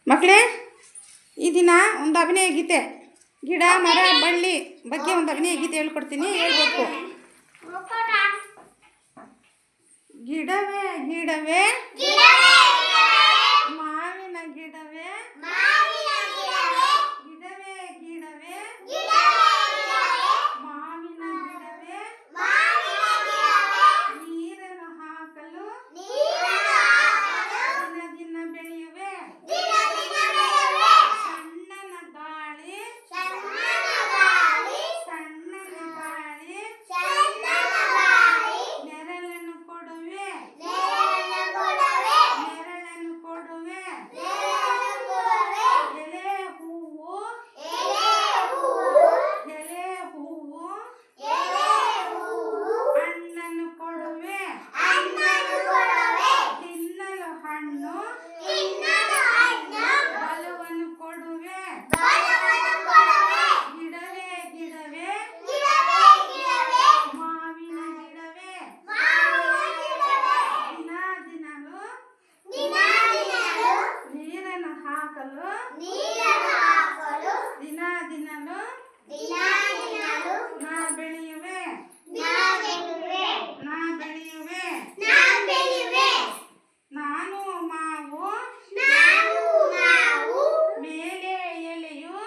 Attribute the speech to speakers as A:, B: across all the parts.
A: ಮಕ್ಕಳೇ, ಈ ದಿನ ಒಂದು ಅಭಿನಯ ಗೀತೆ, ಗಿಡ ಮರ ಬಳ್ಳಿ ಬಗ್ಗೆ ಒಂದು ಅಭಿನಯ ಗೀತೆ ಹೇಳ್ಕೊಡ್ತೀನಿ, ಹೇಳ್ಬೇಕು. ಗಿಡವೇ ಗಿಡವೇ ಮಾವಿನ ಗಿಡವೇ, ಗಿಡವೇ ಗಿಡವೇ ಮಾವಿನ ಗಿಡವೇ, ನೀರನ್ನು ಹಾಕಲು ದಿನ ದಿನ ಬೆಳೆಯುವೆ, ಸಣ್ಣನ ಗಾಳಿ ನೆರಳನ್ನು ಕೊಡುವೆ, ಎಲೆ ಹೂವು ಹಣ್ಣನ್ನು ಕೊಡುವೆ, ತಿನ್ನಲು ಹಣ್ಣು ಬಲವನ್ನು ಕೊಡುವೆ, ಗಿಡವೇ ಗಿಡವೇ ಮಾವಿನ ಗಿಡವೇ, ದಿನ ದಿನಲು ನೀರನ್ನು ಹಾಕಲು ದಿನ ದಿನಲು ನಾ ಬೆಳೆಯುವೆ, ನಾನು ಮಾವು ಮೇಲೆ ಎಲೆಯು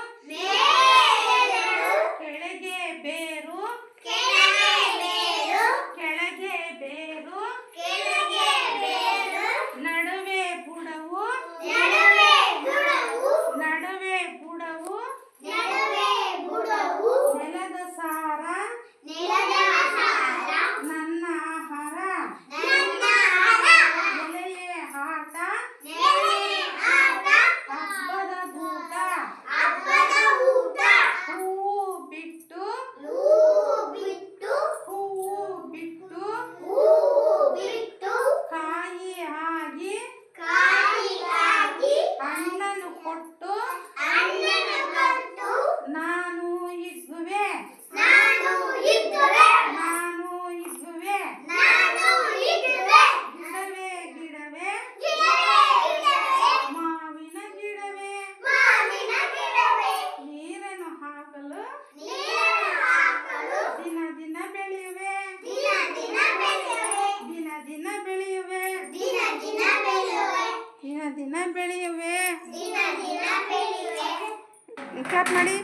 A: ಕೆಳಗೆ ಬೇರು, ನಡುವೆ ಬುಡವು ನೆಲದ ಸಾರ ನನ್ನ ಆಹಾರ, ಎಲೆಯೇ ಆಟ ಹಬ್ಬದ ಊಟ, ಹೂವು ಬಿಟ್ಟು ಕಾಯಿ ಆಗಿ ಹಣ್ಣನ್ನು ಕೊಟ್ಟು ನಾನು ಹಿಗ್ಗುವೆ, ಗಿಡವೇ ಗಿಡವೇ ಮಾವಿನ ಗಿಡವೇ, ನೀರನ್ನು ಹಾಕಲು ದಿನ ದಿನ ಬೆಳೆಯುವೆ, ಕ್ಲಾಪ್ ಮಾಡಿ.